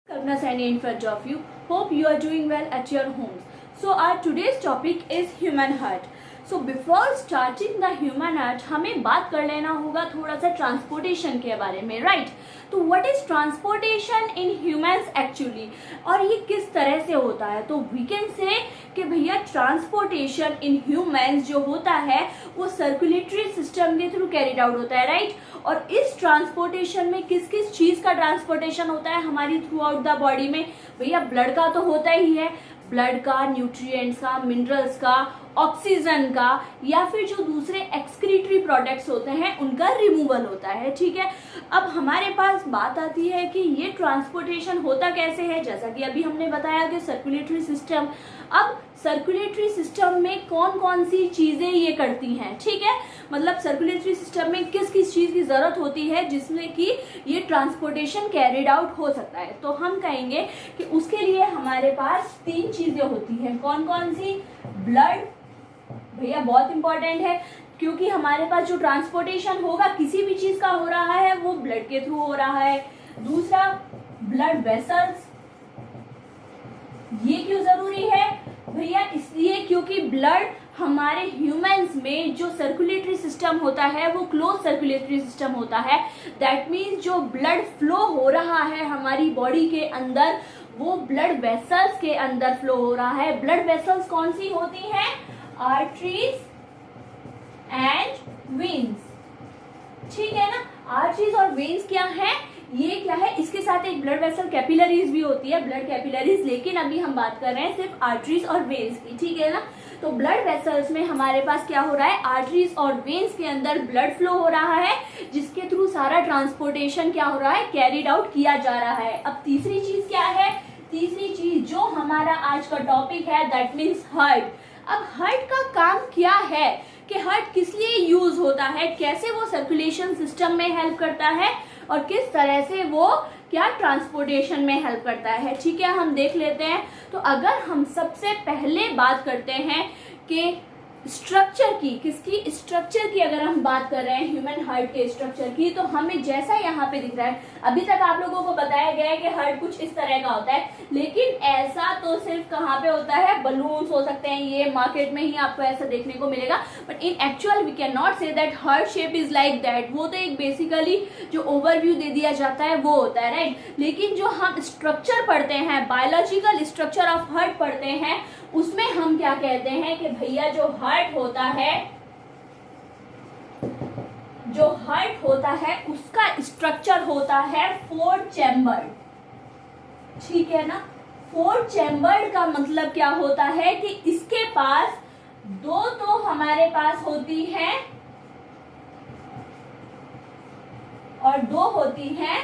Karna signing in front of you. Hope you are doing well at your homes. So our today's topic is human heart. So before starting the human heart, हमें बात कर लेना होगा थोड़ा सा transportation के बारे में, राइट? तो what is transportation in humans actually, और ये किस तरह से होता है? तो वी कैन से कि भैया ट्रांसपोर्टेशन इन ह्यूमंस जो होता है वो सर्कुलेटरी सिस्टम के थ्रू कैरिड आउट होता है, राइट? और इस ट्रांसपोर्टेशन में किस किस चीज का ट्रांसपोर्टेशन होता है हमारी थ्रू आउट द बॉडी में? भैया ब्लड का तो होता ही है, ब्लड का, न्यूट्रिएंट्स का, मिनरल्स का, ऑक्सीजन का, या फिर जो दूसरे एक्सक्रीटरी प्रोडक्ट्स होते हैं उनका रिमूवल होता है, ठीक है? अब हमारे पास बात आती है कि ये ट्रांसपोर्टेशन होता कैसे है, जैसा कि अभी हमने बताया कि सर्कुलेटरी सिस्टम। अब सर्कुलेटरी सिस्टम में कौन कौन सी चीजें ये करती हैं, ठीक है? मतलब सर्कुलेटरी सिस्टम में किस किस चीज की जरूरत होती है जिसमें कि ये ट्रांसपोर्टेशन कैरिड आउट हो सकता है। तो हम कहेंगे कि उसके लिए हमारे पास 3 चीजें होती हैं। कौन कौन सी? ब्लड, भैया बहुत इंपॉर्टेंट है, क्योंकि हमारे पास जो ट्रांसपोर्टेशन होगा किसी भी चीज का हो रहा है वो ब्लड के थ्रू हो रहा है। दूसरा, ब्लड वेसल्स। ये क्यों जरूरी है भैया? इसलिए क्योंकि ब्लड हमारे ह्यूमंस में जो सर्कुलेटरी सिस्टम होता है वो क्लोज सर्कुलेटरी सिस्टम होता है। दैट मीन्स जो ब्लड फ्लो हो रहा है हमारी बॉडी के अंदर वो ब्लड वेसल्स के अंदर फ्लो हो रहा है। ब्लड वेसल्स कौन सी होती हैं? आर्टरीज एंड वेन्स, ठीक है ना? आर्टरीज और वेन्स क्या है? ये क्या है? इसके साथ एक ब्लड वेसल कैपिलरीज भी होती है, ब्लड कैपिलरीज, लेकिन अभी हम बात कर रहे हैं सिर्फ आर्टरीज और वेन्स की, ठीक है ना? तो ब्लड वेसल्स में हमारे पास क्या हो रहा है? आर्टरीज और वेन्स के अंदर ब्लड फ्लो हो रहा है जिसके थ्रू सारा ट्रांसपोर्टेशन क्या हो रहा है? कैरिड आउट किया जा रहा है। अब तीसरी चीज क्या है? तीसरी चीज जो हमारा आज का टॉपिक है दैट मीन्स हार्ट। अब हार्ट का काम क्या है कि हार्ट किस लिए यूज होता है, कैसे वो सर्कुलेशन सिस्टम में हेल्प करता है और किस तरह से वो क्या ट्रांसपोर्टेशन में हेल्प करता है, ठीक है? हम देख लेते हैं। तो अगर हम सबसे पहले बात करते हैं कि स्ट्रक्चर की, किसकी? स्ट्रक्चर की अगर हम बात कर रहे हैं ह्यूमन हार्ट के स्ट्रक्चर की, तो हमें जैसा यहाँ पे दिख रहा है, अभी तक आप लोगों को बताया गया है कि हार्ट कुछ इस तरह का होता है, लेकिन ऐसा तो सिर्फ कहाँ पे होता है? बलून्स हो सकते हैं, ये मार्केट में ही आपको ऐसा देखने को मिलेगा, but in actual we can not say that heart shape is like that. वो तो एक बेसिकली जो ओवरव्यू दे दिया जाता है वो होता है, राइट? लेकिन जो हम स्ट्रक्चर पढ़ते हैं, बायोलॉजिकल स्ट्रक्चर ऑफ हार्ट पढ़ते हैं, उसमें हम क्या कहते हैं कि भैया जो हार्ट होता है, जो हार्ट होता है उसका स्ट्रक्चर होता है 4 चैम्बर, ठीक है ना? 4 चैम्बर का मतलब क्या होता है कि इसके पास 2 तो हमारे पास होती हैं और 2 होती हैं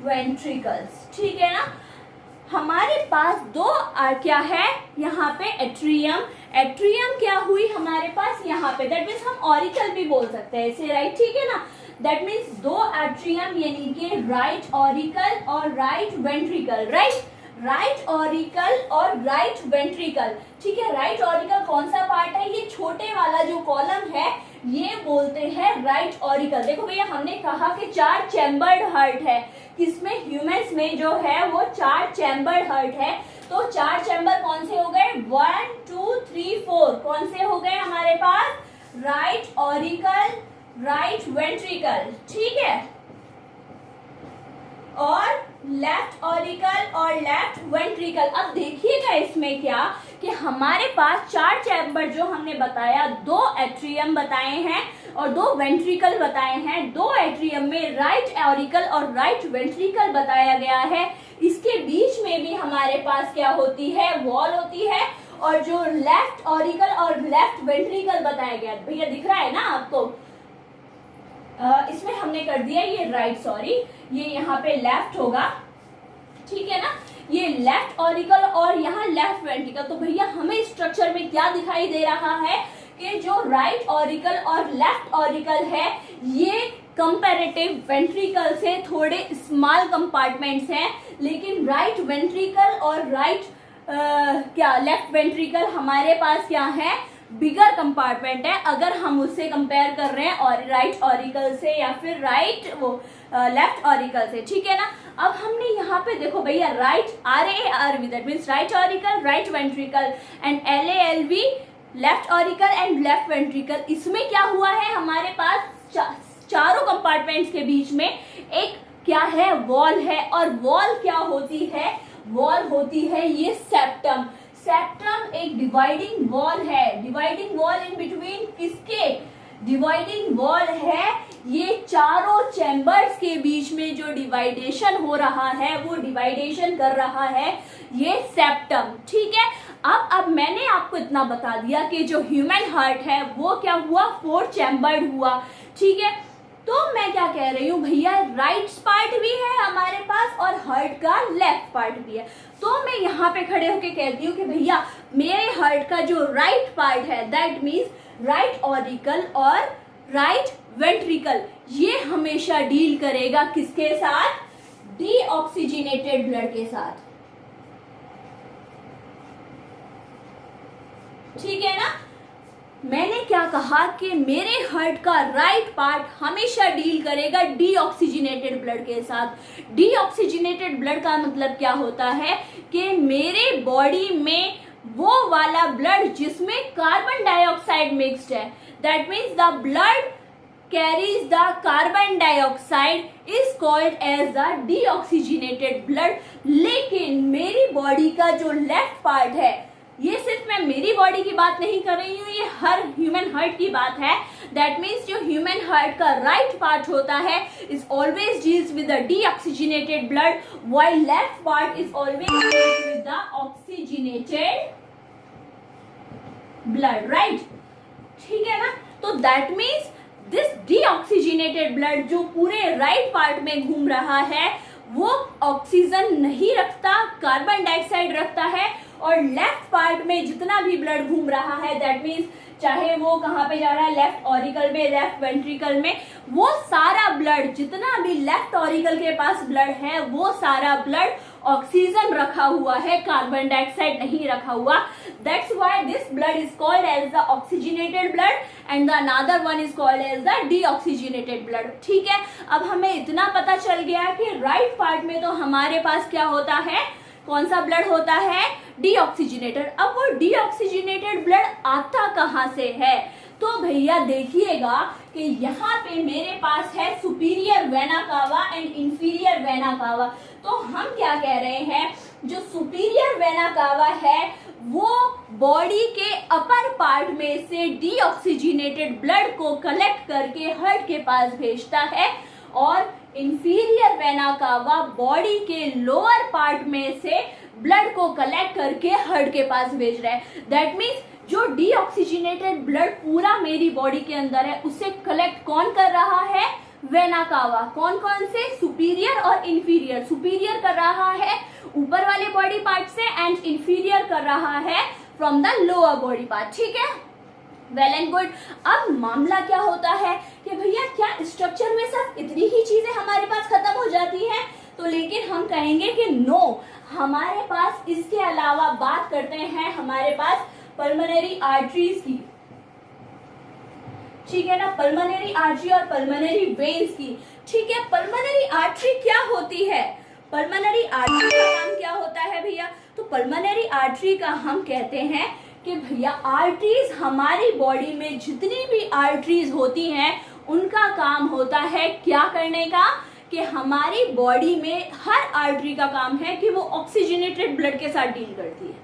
वेंट्रिकल्स, ठीक है ना? हमारे पास 2 क्या है यहाँ पे? एट्रियम। एट्रियम क्या हुई हमारे पास यहाँ पे? दैट मीन्स हम ऑरिकल भी बोल सकते हैं इसे, राइट? ठीक है ना? दैट मीन्स 2 एट्रियम, यानी कि राइट ऑरिकल और right ventricle, right? Right auricle और राइट वेंट्रिकल, ठीक है? राइट ऑरिकल कौन सा पार्ट है? ये छोटे वाला जो कॉलम है ये बोलते हैं राइट ऑरिकल। देखो भैया, हमने कहा कि 4 चैम्बर्ड हार्ट है, किसमें? ह्यूमंस में जो है वो 4 चैम्बर्ड हार्ट है। तो 4 चैम्बर कौन से हो गए? 1 2 3 4 कौन से हो गए हमारे पास? राइट ऑरिकल, राइट वेंट्रिकल, ठीक है? और लेफ्ट ऑरिकल और लेफ्ट वेंट्रिकल। अब देखिएगा इसमें क्या कि हमारे पास 4 चैम्बर जो हमने बताया, 2 एट्रियम बताए हैं और 2 वेंट्रिकल बताए हैं। 2 एट्रियम में राइट ऑरिकल और राइट वेंट्रिकल बताया गया है। इसके बीच में भी हमारे पास क्या होती है? वॉल होती है। और जो लेफ्ट ऑरिकल और लेफ्ट वेंट्रिकल बताया गया, भैया दिख रहा है ना आपको? इसमें हमने कर दिया ये राइट, सॉरी, ये यहाँ पे लेफ्ट होगा, ठीक है ना? ये लेफ्ट ऑरिकल और यहाँ लेफ्ट वेंट्रिकल। तो भैया हमें स्ट्रक्चर में क्या दिखाई दे रहा है कि जो राइट ऑरिकल और लेफ्ट ऑरिकल है ये कंपैरेटिव वेंट्रिकल से थोड़े स्मॉल कंपार्टमेंट्स हैं, लेकिन राइट वेंट्रिकल और राइट लेफ्ट वेंट्रिकल हमारे पास क्या है? बिगर कंपार्टमेंट है अगर हम उससे कंपेयर कर रहे हैं और राइट ऑरिकल से या फिर लेफ्ट ऑरिकल से, ठीक है ना। अब हमने यहाँ पे देखो भैया right RARV that means right auricle, right ventricle and LALV left auricle and left ventricle. इसमें क्या हुआ है, हमारे पास चारों कंपार्टमेंट्स के बीच में एक क्या है, वॉल है। और वॉल क्या होती है, वॉल होती है ये सेप्टम। सेप्टम एक डिवाइडिंग वॉल है। डिवाइडिंग वॉल इन बिटवीन किसके, डिवाइडिंग वॉल है ये चारों चैम्बर्स के बीच में जो डिवाइडेशन हो रहा है वो डिवाइडेशन कर रहा है ये सेप्टम, ठीक है। अब मैंने आपको इतना बता दिया कि जो ह्यूमन हार्ट है वो क्या हुआ, 4 चैम्बर्ड हुआ, ठीक है। तो मैं क्या कह रही हूँ भैया, राइट पार्ट भी है हमारे पास और हार्ट का लेफ्ट पार्ट भी है। तो मैं यहाँ पे खड़े होके कहती हूँ कि भैया मेरे हार्ट का जो राइट पार्ट है दैट मीन्स राइट ऑरिकल और राइट वेंट्रिकल, ये हमेशा डील करेगा किसके साथ, डीऑक्सीजनेटेड ब्लड के साथ, ठीक है ना। मैंने क्या कहा कि मेरे हार्ट का राइट पार्ट हमेशा डील करेगा डीऑक्सीजनेटेड ब्लड के साथ। डीऑक्सीजनेटेड ब्लड का मतलब क्या होता है कि मेरे बॉडी में वो वाला ब्लड जिसमें कार्बन डाइऑक्साइड मिक्स्ड है, that means the blood carries the carbon dioxide is called as the deoxygenated blood। लेकिन मेरी बॉडी का जो लेफ्ट पार्ट है, ये सिर्फ मैं मेरी बॉडी की बात नहीं कर रही हूँ, ये हर ह्यूमन हार्ट की बात है। दैट मीन्स जो ह्यूमन हार्ट का राइट पार्ट होता है is always deals with the deoxygenated blood, while left part is always deals with the oxygenated blood, right, ठीक है ना। तो that means this deoxygenated blood जो पूरे राइट पार्ट में घूम रहा है वो ऑक्सीजन नहीं रखता, कार्बन डाइऑक्साइड रखता है। और लेफ्ट पार्ट में जितना भी ब्लड घूम रहा है दैट मीन्स चाहे वो कहाँ पे जा रहा है, लेफ्ट ऑरिकल में, लेफ्ट वेंट्रिकल में, वो सारा ब्लड जितना भी लेफ्ट ऑरिकल के पास ब्लड है वो सारा ब्लड ऑक्सीजन रखा हुआ है, कार्बन डाइऑक्साइड नहीं रखा हुआ। That's why this blood is called as the oxygenated blood and the another one is called as the deoxygenated blood, ठीक है। अब हमें इतना पता चल गया कि राइट पार्ट में तो हमारे पास क्या होता है, कौन सा ब्लड होता है, डीऑक्सीजनेटेड। अब वो डीऑक्सीजनेटेड ब्लड आता कहाँ से है, तो भैया देखिएगा कि यहाँ पे मेरे पास है superior vena cava and inferior vena cava. तो हम क्या कह रहे हैं, जो सुपीरियर वेना कावा है वो बॉडी के अपर पार्ट में से डीऑक्सीजनेटेड ब्लड को कलेक्ट करके हार्ट के पास भेजता है, और इंफीरियर वेना कावा बॉडी के लोअर पार्ट में से ब्लड को कलेक्ट करके हार्ट के पास भेज रहा है। दैट मीन्स जो डीऑक्सीजनेटेड ब्लड पूरा मेरी बॉडी के अंदर है उसे कलेक्ट कौन कर रहा है, वेना कावा। कौन कौन से, सुपीरियर और इंफीरियर। सुपीरियर कर रहा है ऊपर वाले बॉडी पार्ट से एंड इंफीरियर कर रहा है from the lower body part, ठीक है, वेल एंड गुड। अब मामला क्या होता है कि भैया क्या स्ट्रक्चर में सिर्फ इतनी ही चीजें हमारे पास खत्म हो जाती हैं, तो लेकिन हम कहेंगे कि नो, हमारे पास इसके अलावा बात करते हैं हमारे पास पल्मोनरी आर्टरीज की, ठीक है ना, पल्मोनरी आर्टरी और पल्मोनरी वेन्स की, ठीक है। पल्मोनरी आर्टरी क्या होती है, पल्मोनरी आर्टरी का काम क्या होता है भैया, तो पल्मोनरी आर्टरी का हम कहते हैं कि भैया आर्टरीज, हमारी बॉडी में जितनी भी आर्टरीज होती हैं उनका काम होता है क्या करने का, कि हमारी बॉडी में हर आर्टरी का काम है कि वो ऑक्सीजनेटेड ब्लड के साथ डील करती है,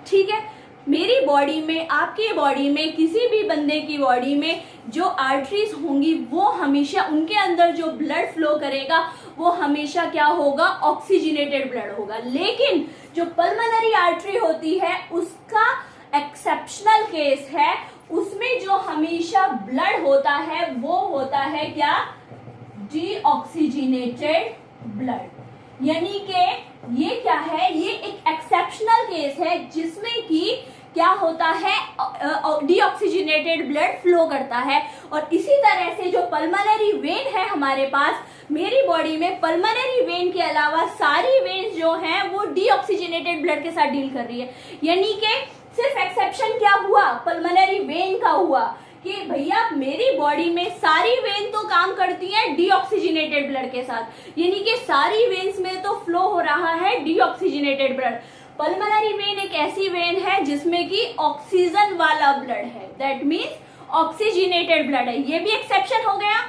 ठीक है। मेरी बॉडी में, आपकी बॉडी में, किसी भी बंदे की बॉडी में जो आर्टरीज होंगी वो हमेशा उनके अंदर जो ब्लड फ्लो करेगा वो हमेशा क्या होगा, ऑक्सीजनेटेड ब्लड होगा। लेकिन जो पल्मोनरी आर्टरी होती है उसका एक्सेप्शनल केस है, उसमें जो हमेशा ब्लड होता है वो होता है क्या, डीऑक्सीजनेटेड ब्लड। यानी कि ये क्या है, ये एक एक्सेप्शनल केस है जिसमें कि क्या होता है, डीऑक्सीजनेटेड ब्लड फ्लो करता है। और इसी तरह से जो पल्मोनरी वेन है हमारे पास, मेरी बॉडी में पल्मोनरी वेन के अलावा सारी वेन्स जो हैं वो डीऑक्सीजनेटेड ब्लड के साथ डील कर रही है। यानी कि सिर्फ एक्सेप्शन क्या हुआ, पल्मोनरी वेन का हुआ कि भैया मेरी बॉडी में सारी वेन तो काम करती है डीऑक्सीजनेटेड ब्लड के साथ, यानी कि सारी वेन्स में तो फ्लो हो रहा है डीऑक्सीजनेटेड ब्लड। पल्मोनरी वेन एक ऐसी वेन है जिसमें कि ऑक्सीजन वाला ब्लड है, दैट मीन्स ऑक्सीजनेटेड ब्लड है, ये भी एक्सेप्शन हो गया।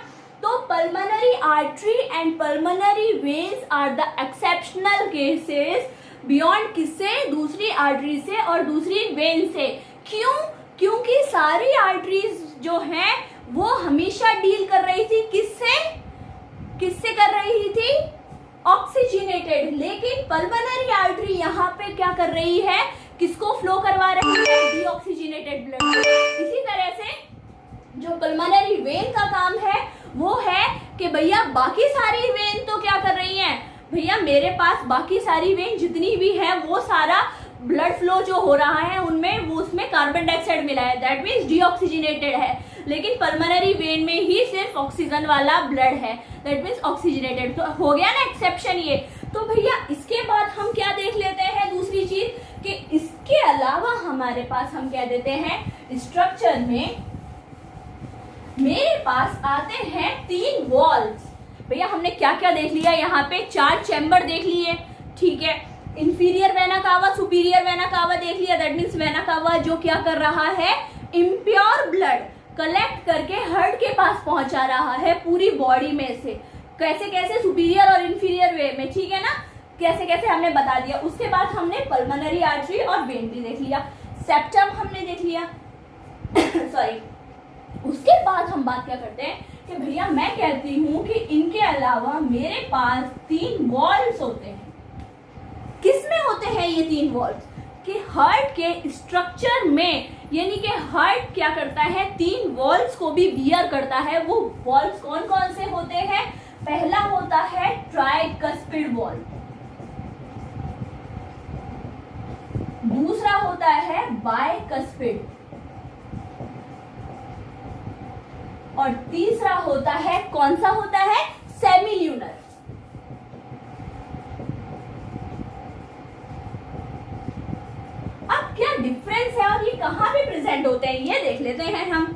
तो pulmonary artery and pulmonary veins are the exceptional cases beyond किससे, दूसरी आर्टरी से और दूसरी वेन से। क्यों? क्योंकि सारी आर्टरीज जो हैं वो हमेशा डील कर रही थी किससे, किससे कर रही थी, ऑक्सीजनेटेड, लेकिन पल्मोनरी आर्टरी यहाँ पे क्या कर रही है, किसको फ्लो करवा रही है, डीऑक्सीजनेटेड ब्लड। इसी तरह से जो पल्मोनरी वेन का काम है वो है कि भैया बाकी सारी वेन तो क्या कर रही हैं, भैया मेरे पास बाकी सारी वेन जितनी भी है वो सारा ब्लड फ्लो जो हो रहा है उनमें वो उसमें कार्बन डाइऑक्साइड मिला है, दैट मीन्स डीऑक्सीजनेटेड है, लेकिन पल्मोनरी वेन में ही सिर्फ ऑक्सीजन वाला ब्लड है, दैट मीन्स ऑक्सीजनेटेड। तो हो गया ना एक्सेप्शन ये। तो भैया इसके बाद हम क्या देख लेते हैं, दूसरी चीज कि इसके अलावा हमारे पास हम क्या देते हैं, स्ट्रक्चर में मेरे पास आते हैं 3 वॉल्स। भैया हमने क्या क्या देख लिया, यहाँ पे 4 चैम्बर देख लिए, ठीक है, inferior vena cava, superior vena cava देख लिया, दैट मीन्स वेना कावा जो क्या कर रहा है, इम्प्योर ब्लड कलेक्ट करके हार्ट के पास पहुंचा रहा है पूरी बॉडी में से। कैसे कैसे, सुपीरियर और इंफीरियर वे में, ठीक है ना, कैसे कैसे हमने बता दिया। उसके बाद हमने पल्मोनरी आर्टरी और वेन भी देख लिया, सेप्टम हमने देख लिया सॉरी। उसके बाद हम बात क्या करते हैं कि भैया मैं कहती हूं कि इनके अलावा मेरे पास 3 वॉल्स होते हैं। किसमें होते हैं ये 3 वॉल्स, कि हार्ट के स्ट्रक्चर में, यानी कि हार्ट क्या करता है, 3 वॉल्स को भी बियर करता है। वो वॉल्स कौन कौन से होते हैं, पहला होता है ट्राइकस्पिड वॉल्व, दूसरा होता है बाइकस्पिड और तीसरा होता है, कौन सा होता है, सेमील्यूनर। अब क्या डिफरेंस है और ये कहां पे प्रेजेंट होते हैं ये देख लेते हैं हम।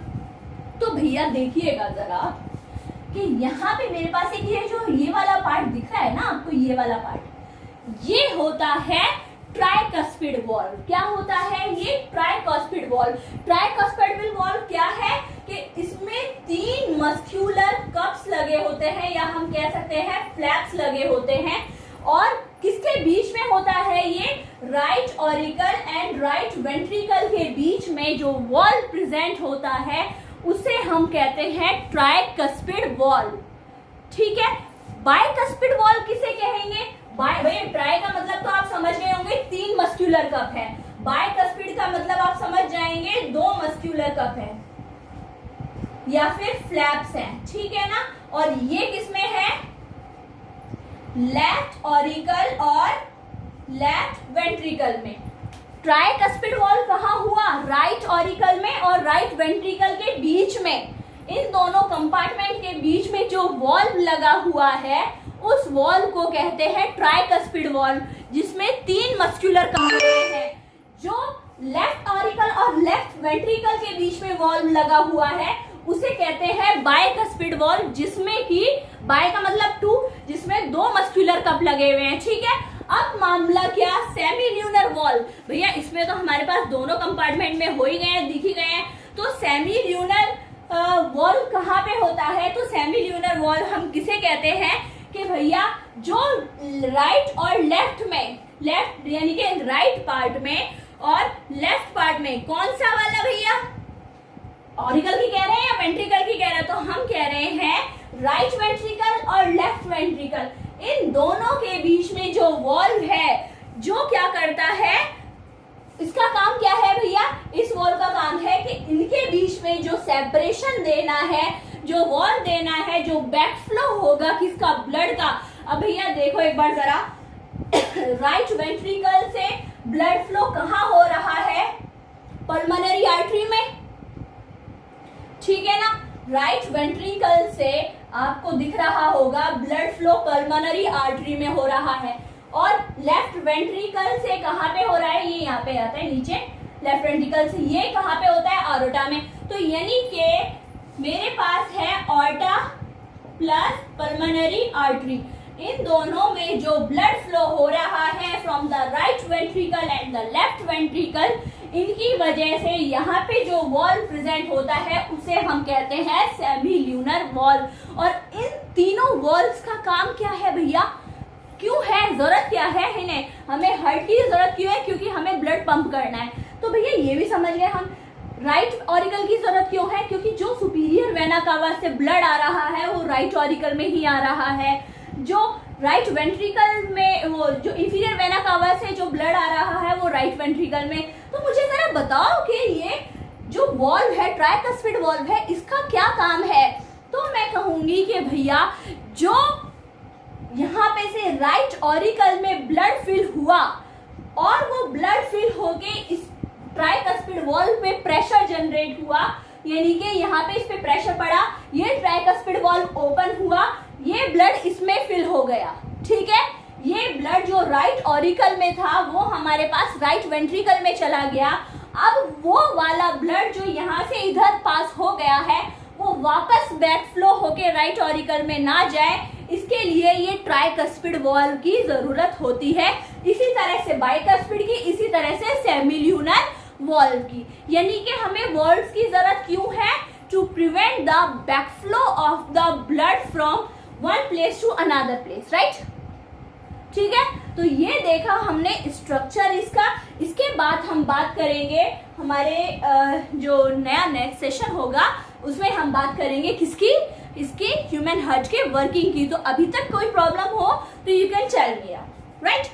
तो भैया देखिएगा जरा कि यहाँ पे मेरे पास एक ये वाला पार्ट दिख रहा है ना आपको, ये वाला पार्ट, ये होता है ट्राइकस्पिड वॉल्व। क्या होता है ये, ट्राइकस्पिड वॉल्व। ट्राइकस्पिड वॉल्व क्या है कि इसमें 3 मस्क्यूलर कप्स लगे होते हैं, या हम कह सकते हैं फ्लैप्स लगे होते हैं, और किसके बीच में होता है ये, right auricle and right ventricle के बीच में जो वॉल्व प्रेजेंट होता है उसे हम कहते हैं ट्राइकस्पिड वॉल्व, ठीक है। बाइकस्पिड वॉल्व किसे कहेंगे, ट्राई का मतलब तो आप समझ गए होंगे 3 मस्क्यूलर कप है, बाइकस्पिड का मतलब आप समझ जाएंगे 2 मस्क्यूलर कप है या फिर फ्लैप्स हैं, ठीक है ना। और ये किसमें है, लेफ्ट ऑरिकल और लेफ्ट वेंट्रिकल में। ट्राइकस्पिड वॉल्व कहाँ हुआ, राइट ऑरिकल में और राइट वेंट्रिकल के बीच में। इन दोनों कंपार्टमेंट के बीच में जो वॉल्व लगा हुआ है उस वॉल्व को कहते हैं ट्राइकस्पिड वॉल्व, जिसमें 3 मस्क्यूलर कंपार्टमेंट है। जो लेफ्ट ऑरिकल और लेफ्ट वेंट्रिकल के बीच में वॉल्व लगा हुआ है उसे कहते हैं बाइकस्पिड वॉल्व, जिसमें कि बाय का मतलब 2, जिसमें 2 मस्क्यूलर कप लगे हुए हैं, ठीक है। अब मामला क्या, सेमील्यूनर वॉल्व। भैया इसमें तो हमारे पास दोनों कंपार्टमेंट में हो ही गए हैं, दिख ही गए हैं। तो सेमील्यूनर वॉल्व कहाँ पे होता है, तो सेमील्यूनर वॉल्व हम किसे कहते हैं कि भैया जो राइट और लेफ्ट में, लेफ्ट यानी कि राइट पार्ट में और लेफ्ट पार्ट में, कौन सा वाला भैया, ऑरिकल की कह रहे हैं या वेंट्रिकल की कह रहे हैं, तो हम कह रहे हैं राइट वेंट्रिकल और लेफ्ट वेंट्रिकल, इन दोनों के बीच में जो वॉल्व है जो क्या करता है, इसका काम क्या है भैया, इस वॉल्व का काम है कि इनके बीच में जो सेपरेशन देना है, जो वॉल्व देना है, जो बैकफ्लो होगा किसका, ब्लड का। अब भैया देखो एक बार जरा, राइट वेंट्रिकल से ब्लड फ्लो कहाँ हो रहा है, पल्मोनरी आर्टरी में, ठीक है ना। राइट वेंट्रिकल से आपको दिख रहा होगा ब्लड फ्लो पल्मोनरी आर्टरी में हो रहा है, और लेफ्ट वेंट्रिकल से कहां पे हो रहा है, ये यहाँ पे आता है नीचे, लेफ्ट वेंट्रिकल से। ये कहाँ पे होता है? अरोटा में। तो यानी कि मेरे पास है ऑर्टा प्लस पल्मोनरी आर्टरी, इन दोनों में जो ब्लड फ्लो हो रहा है from the right ventricle and the left ventricle, इनकी वजह से यहाँ पे जो वॉल्व प्रेजेंट होता है उसे हम कहते हैं सेमील्यूनर वॉल्व। और इन तीनों वॉल्व्स का काम क्या है भैया? क्यों है, जरूरत क्या है इन्हें? हमें हार्ट की जरूरत क्यों है? क्योंकि हमें ब्लड पंप करना है। तो भैया ये भी समझ गए हम। राइट ऑरिकल की जरूरत क्यों है? क्योंकि जो सुपीरियर वेना कावा से ब्लड आ रहा है वो राइट ऑरिकल में ही आ रहा है। जो राइट वेंट्रिकल में, वो जो इंफीरियर वेना कावा से जो ब्लड आ रहा है वो राइट वेंट्रिकल में। तो मुझे जरा बताओ कि ये जो वॉल्व है, ट्राइकस्पिड वॉल्व है, इसका क्या काम है? तो मैं कहूंगी कि भैया जो यहाँ पे से राइट ऑरिकल में ब्लड फिल हुआ और वो ब्लड फिल होके इस ट्राइकस्पिड वॉल्व पे प्रेशर जनरेट हुआ, यानी कि यहाँ पे इस पे प्रेशर पड़ा, ये ट्राइकस्पिड वॉल्व ओपन हुआ, ये ब्लड इसमें फिल हो गया। ठीक है, ये ब्लड जो राइट ऑरिकल में था वो हमारे पास राइट वेंट्रिकल में चला गया। अब वो वाला ब्लड जो यहाँ से इधर पास हो गया है वो वापस बैक फ्लो होके राइट ऑरिकल में ना जाए, इसके लिए ये ट्राइकस्पिड वॉल्व की जरूरत होती है। इसी तरह से बाइकस्पिड की, इसी तरह से सेमील्यूनर वॉल्व की। यानी कि हमें वॉल्व्स की जरूरत क्यों है? To prevent the backflow of the blood from one place to another place, right? ठीक है, तो ये देखा हमने स्ट्रक्चर इसका। इसके बाद हम बात करेंगे हमारे जो नया नेक्स्ट सेशन होगा उसमें हम बात करेंगे किसकी? इसके ह्यूमन हार्ट के वर्किंग की। तो अभी तक कोई प्रॉब्लम हो तो you can tell me, right?